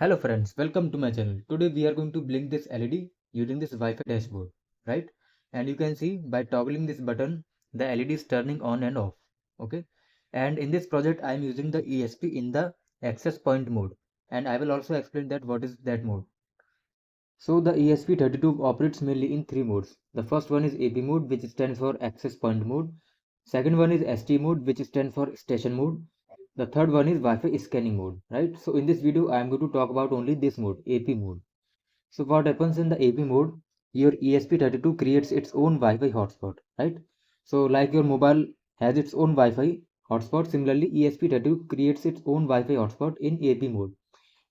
Hello friends, welcome to my channel. Today we are going to blink this LED using this Wi-Fi dashboard, right? And you can see by toggling this button, the LED is turning on and off, okay? And in this project, I am using the ESP in the access point mode. And I will also explain that what is that mode. So the ESP32 operates mainly in three modes. The first one is AP mode, which stands for access point mode. Second one is ST mode, which stands for station mode. The third one is Wi-Fi scanning mode, right? So in this video, I am going to talk about only this mode, AP mode. So what happens in the AP mode, your ESP32 creates its own Wi-Fi hotspot, right? So like your mobile has its own Wi-Fi hotspot, similarly ESP32 creates its own Wi-Fi hotspot in AP mode.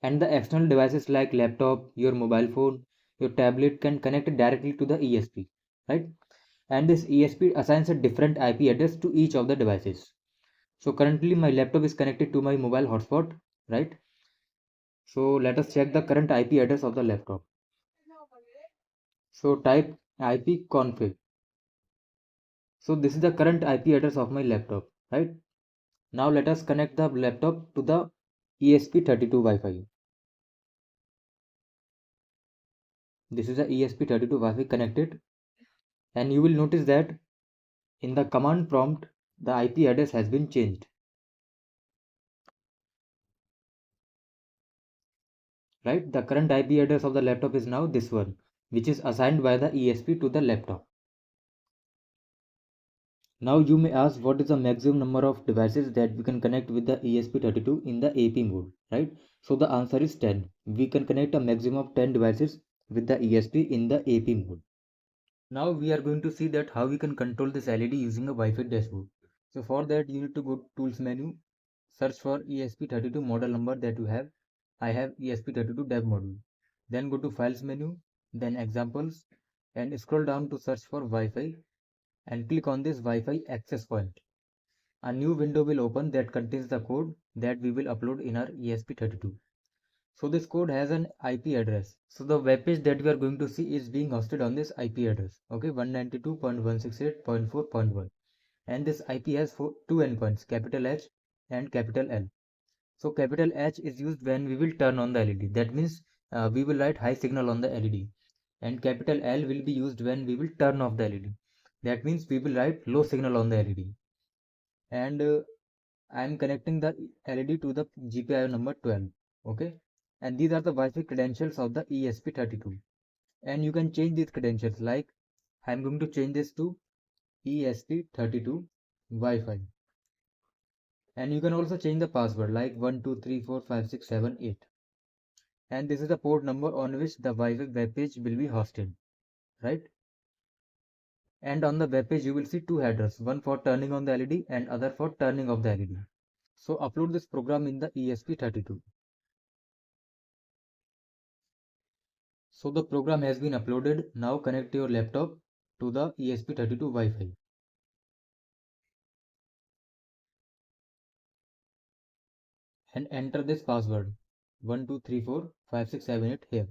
And the external devices like laptop, your mobile phone, your tablet can connect directly to the ESP, right? And this ESP assigns a different IP address to each of the devices. So currently my laptop is connected to my mobile hotspot, right? So let us check the current IP address of the laptop. So type IP config. So this is the current IP address of my laptop, right? Now let us connect the laptop to the ESP32 Wi-Fi. This is the ESP32 Wi-Fi connected, and you will notice that in the command prompt, the IP address has been changed, right? The current IP address of the laptop is now this one, which is assigned by the ESP to the laptop. Now you may ask what is the maximum number of devices that we can connect with the ESP32 in the AP mode, right? So the answer is 10. We can connect a maximum of 10 devices with the ESP in the AP mode. Now we are going to see that how we can control this LED using a Wi-Fi dashboard. So for that you need to go to Tools menu, search for ESP32 model number that you have. I have ESP32 dev module. Then go to Files menu, then Examples, and scroll down to search for Wi-Fi and click on this Wi-Fi access point. A new window will open that contains the code that we will upload in our ESP32. So this code has an IP address. So the web page that we are going to see is being hosted on this IP address. Okay, 192.168.4.1. And this IP has two endpoints, capital H and capital L. So capital H is used when we will turn on the LED. That means we will write high signal on the LED. And capital L will be used when we will turn off the LED. That means we will write low signal on the LED. And I am connecting the LED to the GPIO number 12. Okay. And these are the Wi-Fi credentials of the ESP32. And you can change these credentials, like I am going to change this to ESP32 Wi-Fi. And you can also change the password like 1234567 8. And this is the port number on which the Wi-Fi web page will be hosted, right? And on the web page you will see two headers, one for turning on the LED and other for turning off the LED. So upload this program in the ESP32. So the program has been uploaded. Now connect your laptop to the ESP32 Wi-Fi and enter this password 1234567 8 here.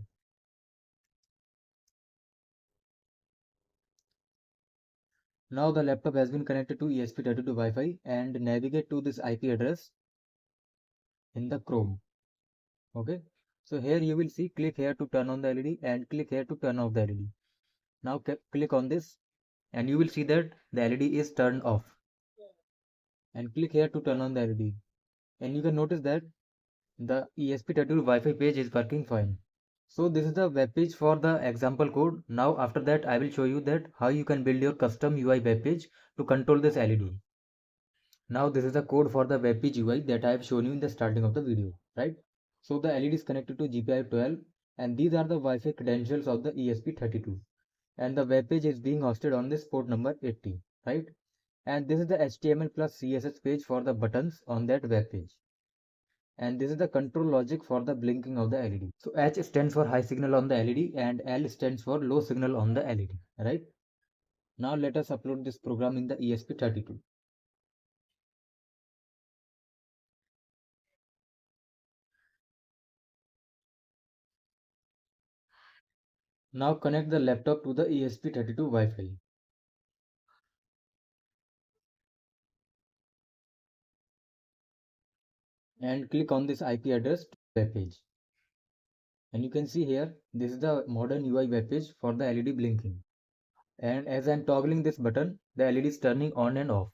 Now the laptop has been connected to ESP32 Wi-Fi, and navigate to this IP address in the Chrome. Okay. So here you will see click here to turn on the LED and click here to turn off the LED. Now click on this and you will see that the LED is turned off, and click here to turn on the LED, and you can notice that the ESP32 Wi-Fi page is working fine. So this is the web page for the example code. Now after that I will show you that how you can build your custom UI web page to control this LED. Now this is the code for the web page UI that I have shown you in the starting of the video, right? So the LED is connected to GPIO 12, and these are the Wi-Fi credentials of the ESP32, and the web page is being hosted on this port number 80, right? And this is the HTML plus CSS page for the buttons on that web page. And this is the control logic for the blinking of the LED. So H stands for high signal on the LED and L stands for low signal on the LED, right? Now let us upload this program in the ESP32. Now connect the laptop to the ESP32 Wi-Fi and click on this IP address to the web page. And you can see here, this is the modern UI web page for the LED blinking. And as I'm toggling this button, the LED is turning on and off.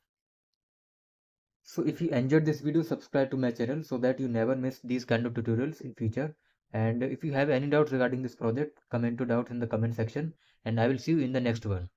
So if you enjoyed this video, subscribe to my channel so that you never miss these kind of tutorials in future. And if you have any doubts regarding this project, comment your doubts in the comment section, and I will see you in the next one.